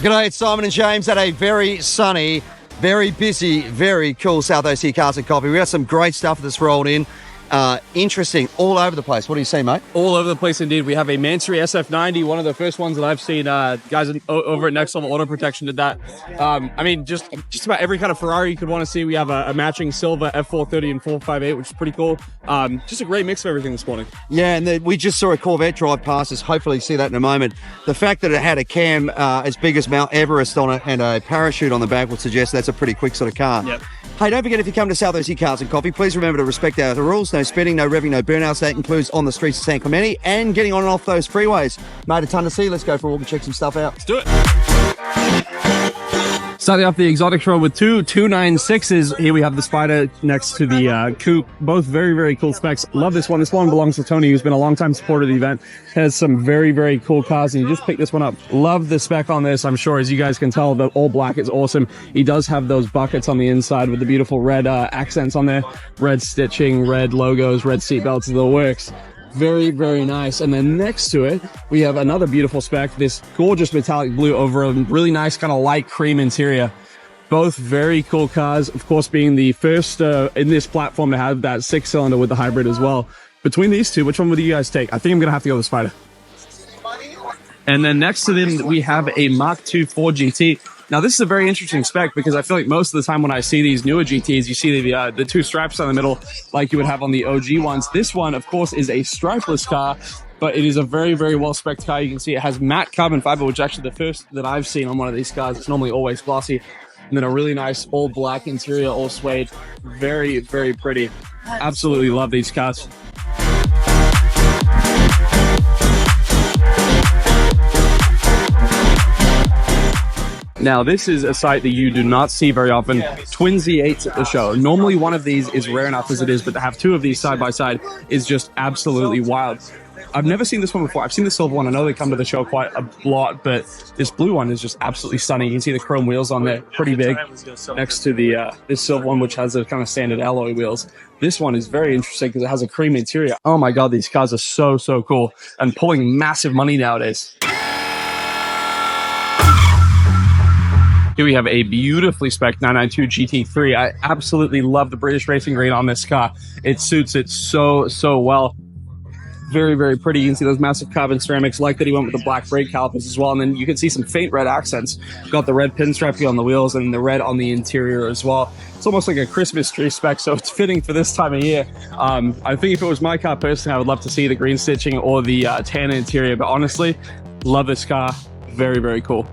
G'day, it's Simon and James at a very sunny, very busy, very cool South OC Cars and Coffee. We got some great stuff that's rolled in. Interesting, all over the place. What do you see, mate? All over the place indeed. We have a Mansory SF90, one of the first ones that I've seen. Guys over at Next Level Auto Protection did that. I mean, just about every kind of Ferrari you could want to see. We have a matching silver F430 and 458, which is pretty cool. Just a great mix of everything this morning. Yeah, and we just saw a Corvette drive past us. Hopefully see that in a moment. The fact that it had a cam as big as Mount Everest on it and a parachute on the back would suggest that's a pretty quick sort of car. Yep. Hey, don't forget, if you come to South OC Cars and Coffee, please remember to respect the rules. No speeding, no revving, no burnouts. That includes on the streets of San Clemente and getting on and off those freeways. Mate, a ton to see. Let's go for a walk and check some stuff out. Let's do it. Starting off the exotics row with two 296s. Here we have the Spider next to the Coupe. Both very, very cool specs. Love this one. This one belongs to Tony, who's been a long-time supporter of the event. Has some very, very cool cars, and he just picked this one up. Love the spec on this. I'm sure, as you guys can tell, the all black is awesome. He does have those buckets on the inside with the beautiful red accents on there. Red stitching, red logos, red seat belts, the works. Very, very nice. And then next to it, we have another beautiful spec, this gorgeous metallic blue over a really nice kind of light cream interior. Both very cool cars, of course, being the first in this platform to have that 6-cylinder with the hybrid as well. Between these two, which one would you guys take? I think I'm going to have to go with Spider. And then next to them, we have a Mark II Ford GT. Now, this is a very interesting spec because I feel like most of the time when I see these newer GTs, you see the two stripes on the middle like you would have on the OG ones. This one, of course, is a stripeless car, but it is a very, very well-spec'd car. You can see it has matte carbon fiber, which is actually the first that I've seen on one of these cars. It's normally always glossy. And then a really nice all black interior, all suede. Very, very pretty. Absolutely love these cars. Now, this is a sight that you do not see very often. Twin Z8s at the show. Normally, one of these is rare enough as it is, but to have two of these side by side is just absolutely wild. I've never seen this one before. I've seen the silver one. I know they come to the show quite a lot, but this blue one is just absolutely stunning. You can see the chrome wheels on there, pretty big, next to the this silver one, which has a kind of standard alloy wheels. This one is very interesting because it has a cream interior. Oh my God, these cars are so, so cool and pulling massive money nowadays. Here we have a beautifully spec'd 992 GT3. I absolutely love the British racing green on this car. It suits it so, so well. Very, very pretty. You can see those massive carbon ceramics. Like that he went with the black brake calipers as well. And then you can see some faint red accents. Got the red pinstriping on the wheels and the red on the interior as well. It's almost like a Christmas tree spec, so it's fitting for this time of year. I think if it was my car personally, I would love to see the green stitching or the tan interior. But honestly, love this car. Very, very cool.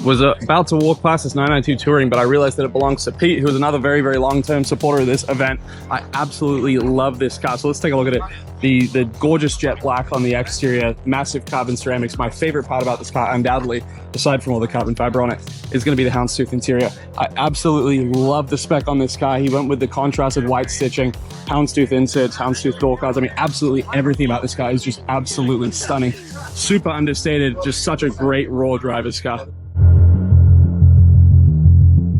Was about to walk past this 992 Touring, but I realized that it belongs to Pete, who is another very, very long-term supporter of this event. I absolutely love this car. So let's take a look at it. The gorgeous jet black on the exterior, massive carbon ceramics. My favorite part about this car, undoubtedly, aside from all the carbon fiber on it, is going to be the houndstooth interior. I absolutely love the spec on this car. He went with the contrasted white stitching, houndstooth inserts, houndstooth door cards. I mean, absolutely everything about this car is just absolutely stunning. Super understated, just such a great raw driver's car.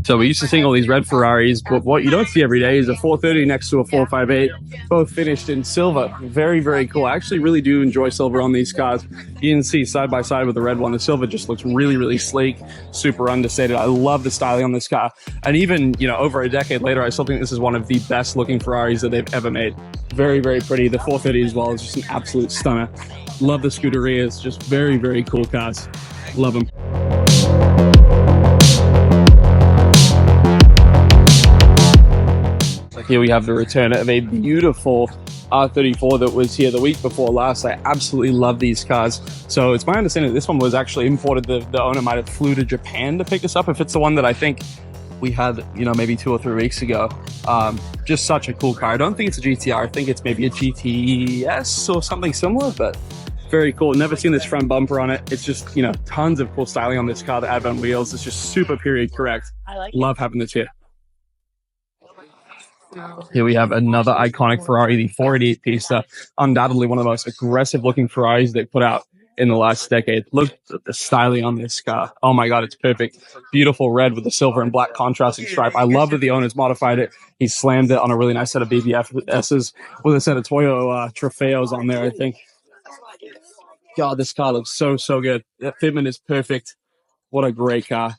So we used to seeing all these red Ferraris, but what you don't see every day is a 430 next to a 458, both finished in silver. Very, very cool. I actually really do enjoy silver on these cars. You can see side by side with the red one, the silver just looks really, really sleek, super understated. I love the styling on this car. And even, you know, over a decade later, I still think this is one of the best looking Ferraris that they've ever made. Very, very pretty. The 430 as well is just an absolute stunner. Love the Scuderias, just very, very cool cars. Love them. Here we have the return of a beautiful R34 that was here the week before last. I absolutely love these cars. So it's my understanding that this one was actually imported. The owner might have flew to Japan to pick this up, if it's the one that I think we had, you know, maybe 2 or 3 weeks ago. Just such a cool car. I don't think it's a GTR. I think it's maybe a GTS or something similar, but very cool. Never seen this front bumper on it. It's just, you know, tons of cool styling on this car. The Advent wheels, it's just super period correct. I like it. Love having this here. Here we have another iconic Ferrari, the 488 Pista. Undoubtedly one of the most aggressive looking Ferraris they put out. in the last decade. Look at the styling on this car. Oh my God, it's perfect. Beautiful red with the silver and black contrasting stripe. I love that the owner's modified it. He slammed it on a really nice set of BBSs with a set of Toyo Trofeos on there, I think. God, this car looks so, so good. That fitment is perfect. What a great car.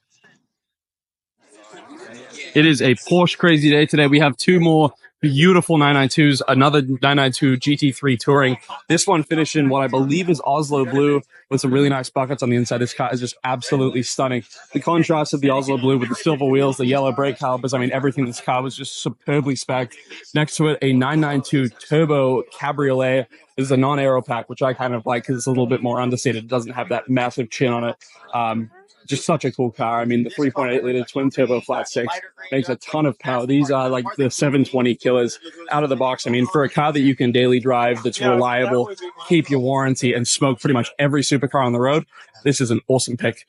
It is a Porsche crazy day today. We have two more beautiful 992s, another 992 GT3 Touring. This one finished in what I believe is Oslo blue with some really nice buckets on the inside. This car is just absolutely stunning. The contrast of the Oslo blue with the silver wheels, the yellow brake calipers, I mean, everything in this car was just superbly spec'd. Next to it, a 992 Turbo Cabriolet. This is a non-aero pack, which I kind of like because it's a little bit more understated. It doesn't have that massive chin on it. Just such a cool car. I mean, the 3.8 liter twin turbo flat six makes a ton of power. These are like the 720 killers out of the box. I mean, for a car that you can daily drive, that's reliable, keep your warranty, and smoke pretty much every supercar on the road, this is an awesome pick.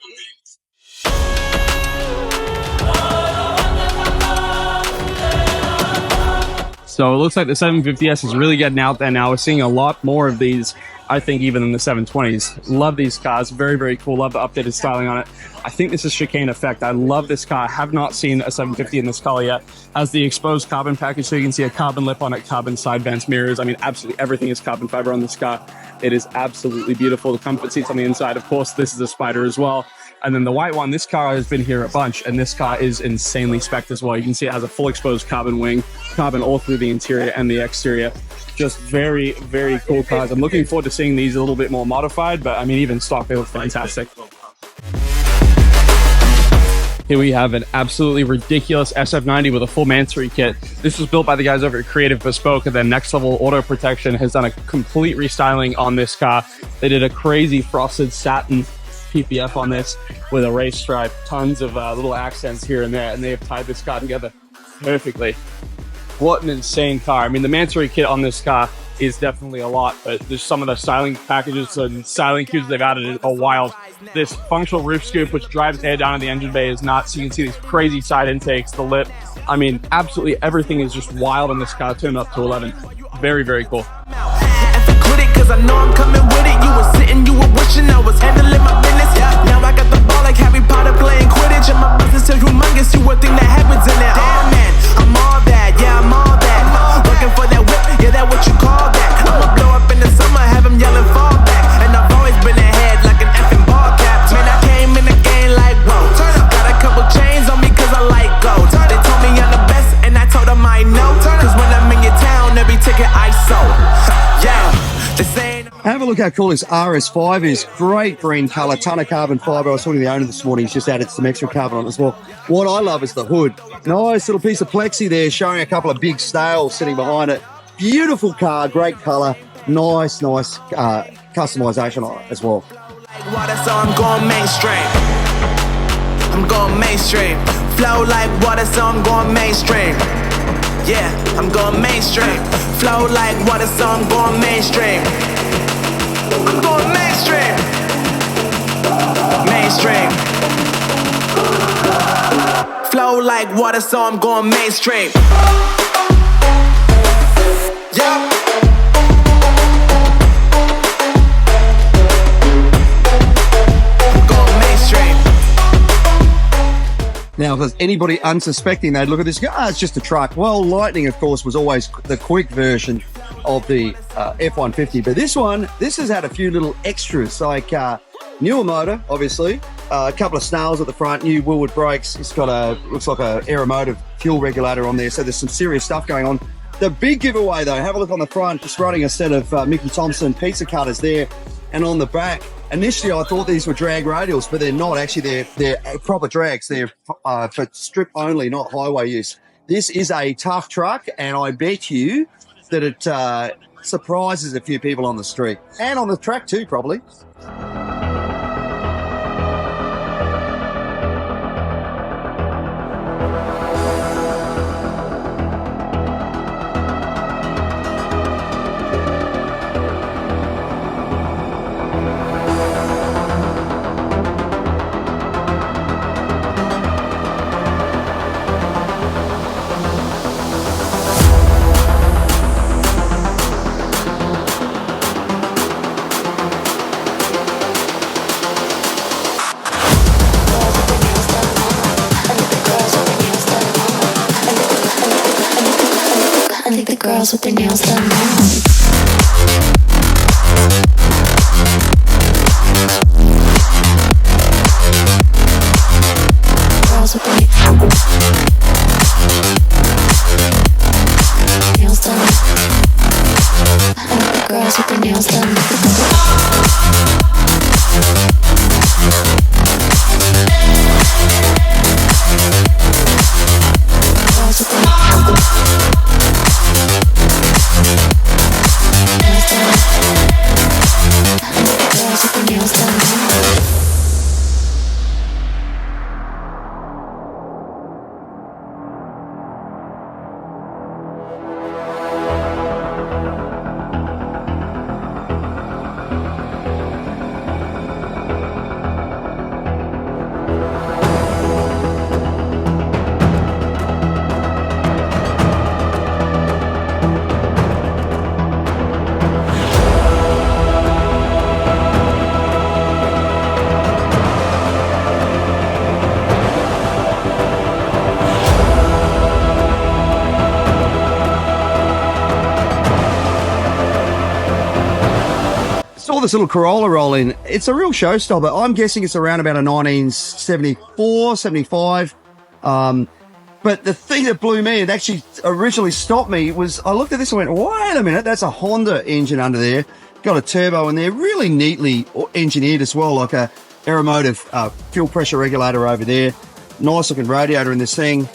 So it looks like the 750S is really getting out there now. We're seeing a lot more of these, I think, even in the 720s. Love these cars. Very, very cool. Love the updated styling on it. I think this is chicane effect. I love this car. I have not seen a 750 in this color yet. Has the exposed carbon package, so you can see a carbon lip on it, carbon side vents, mirrors. I mean, absolutely everything is carbon fiber on this car. It is absolutely beautiful. The comfort seats on the inside. Of course, this is a Spider as well. And then the white one, this car has been here a bunch, and this car is insanely spec'd as well. You can see it has a full exposed carbon wing, carbon all through the interior and the exterior. Just very, very cool cars. I'm looking forward to seeing these a little bit more modified, but I mean, even stock, they look fantastic. Here we have an absolutely ridiculous SF90 with a full Mansory kit. This was built by the guys over at Creative Bespoke, and then Next Level Auto Protection has done a complete restyling on this car. They did a crazy frosted satin PPF on this with a race stripe, tons of little accents here and there, and they have tied this car together perfectly. What an insane car. I mean, the Mansory kit on this car is definitely a lot, but there's some of the styling packages and styling cubes they've added are wild. This functional roof scoop, which drives air down in the engine bay, is nuts. You can see these crazy side intakes, the lip. I mean, absolutely everything is just wild on this car, turned up to 11. Very, very cool. Cause I know I'm coming with it. You were sitting, you were wishing I was handling my business. Now I got the ball like Harry Potter playing Quidditch, and my business is humongous. You would think that happens in it. Damn man, I'm all that, yeah, I'm all that. Looking for that whip, yeah, that what you call that. I'ma blow up in the summer, have him yelling fall back. And I've always been ahead like an effing ball cap. Man, I came in the game like, whoa. Got a couple chains on me cause I like gold. They told me I'm the best, and I told them I know. Cause when I'm in your town, every ticket I sold. Yeah. Have a look how cool this RS5 is. Great green colour, ton of carbon fibre. I was talking to the owner this morning. He's just added some extra carbon on it as well. What I love is the hood. Nice little piece of plexi there showing a couple of big sails sitting behind it. Beautiful car, great colour. Nice customisation on it as well. Water, so I'm going mainstream. I'm going mainstream. Flow like water, so I'm going mainstream. Yeah, I'm going mainstream. Flow like water, so I'm going mainstream. I'm going mainstream. Mainstream. Flow like water, so I'm going mainstream. Yeah. Now, if there's anybody unsuspecting, they'd look at this and go, it's just a truck. Well, Lightning, of course, was always the quick version of the F-150. But this has had a few little extras, like newer motor, obviously, a couple of snails at the front, new Willwood brakes. It's got looks like a Aeromotive fuel regulator on there. So there's some serious stuff going on. The big giveaway, though, have a look on the front. Just running a set of Mickey Thompson pizza cutters there. And on the back, initially I thought these were drag radials, but they're not. Actually, they're proper drags. They're for strip only, not highway use. This is a tough truck, and I bet you that it surprises a few people on the street. And on the track too, probably. I think the girls with their nails done now. Girls with their nails done. I think the girls with their nails done. Girls with their nails done. Saw this little Corolla roll in. It's a real showstopper. I'm guessing it's around about a 1974, 75. But the thing that blew me, it actually originally stopped me, was I looked at this and went, wait a minute, that's a Honda engine under there. Got a turbo in there, really neatly engineered as well, like a aeromotive fuel pressure regulator over there. Nice looking radiator in this thing.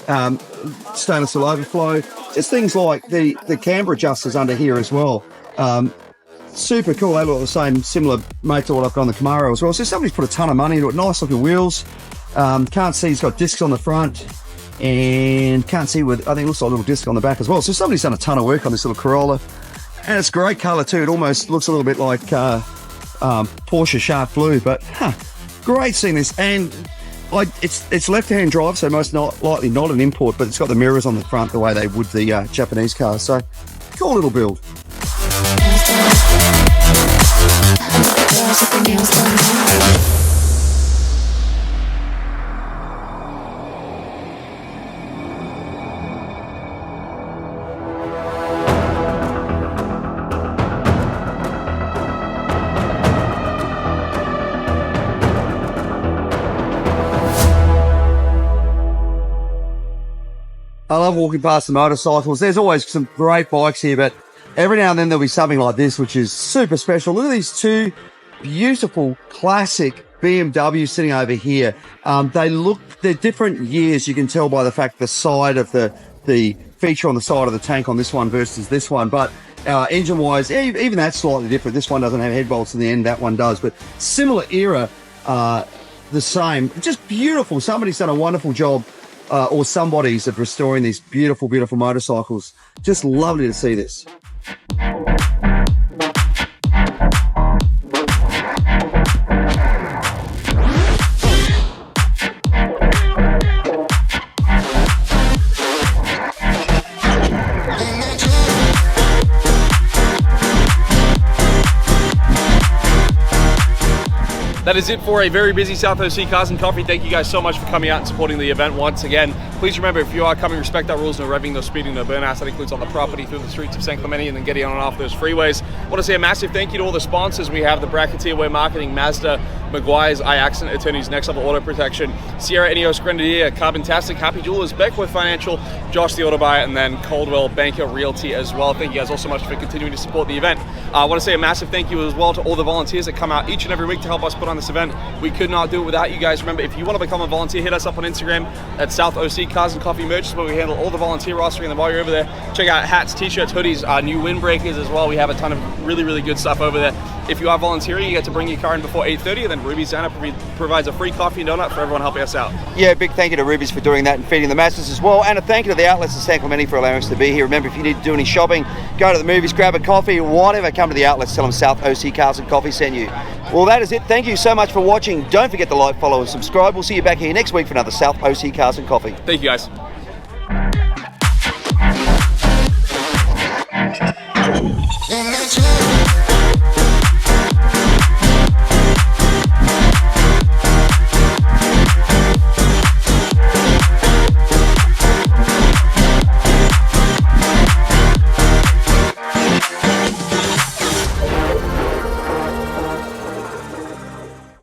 Stainless steel overflow. Just things like the camber adjusters under here as well. Super cool. They look the same, similar mate to what I've got on the Camaro as well. So somebody's put a ton of money into it. Nice looking wheels. Can't see, it's got discs on the front, and can't see with, I think it looks like a little disc on the back as well. So somebody's done a ton of work on this little Corolla, and it's great colour too. It almost looks a little bit like Porsche Sharp Blue, but great seeing this. And it's left-hand drive, so most likely not an import, but it's got the mirrors on the front the way they would the Japanese cars. So cool little build. Girls with their nails done. I love walking past the motorcycles. There's always some great bikes here, but every now and then there'll be something like this, which is super special. Look at these two beautiful classic BMWs sitting over here. They're different years. You can tell by the fact the side of the feature on the side of the tank on this one versus this one. But engine wise, even that's slightly different. This one doesn't have head bolts in the end. That one does, but similar era, the same. Just beautiful. Somebody's done a wonderful job, or somebody's, of restoring these beautiful, beautiful motorcycles. Just lovely to see this. That is it for a very busy South OC Cars and Coffee. Thank you guys so much for coming out and supporting the event once again. Please remember, if you are coming, respect our rules: no revving, no speeding, no burnouts. That includes on the property, through the streets of San Clemente, and then getting on and off those freeways. I want to say a massive thank you to all the sponsors. We have the Bracketeer Way Marketing, Mazda, Maguire's Eye Accident Attorneys, Next Level Auto Protection, Sierra Ineos Grenadier, Carbontastic, Happy Jewelers, Beckwith Financial, Josh the Auto Buyer, and then Coldwell Banker Realty as well. Thank you guys all so much for continuing to support the event. I want to say a massive thank you as well to all the volunteers that come out each and every week to help us put on this event. We could not do it without you guys. Remember, if you want to become a volunteer, hit us up on Instagram at South OC Cars and Coffee Merch, where we handle all the volunteer rostering. And while you're over there, check out hats, t-shirts, hoodies, new windbreakers as well. We have a ton of really, really good stuff over there. If you are volunteering, you get to bring your car in before 8:30, and then Ruby Santa provides a free coffee and donut for everyone helping us out. Yeah, big thank you to Ruby's for doing that and feeding the masses as well. And a thank you to the outlets in San Clemente for allowing us to be here. Remember, if you need to do any shopping, go to the movies, grab a coffee, whatever, come to the outlets, tell them South OC Cars and Coffee sent you. Well, that is it. Thank you so much for watching. Don't forget to like, follow, and subscribe. We'll see you back here next week for another South OC Cars and Coffee. Thank you, guys.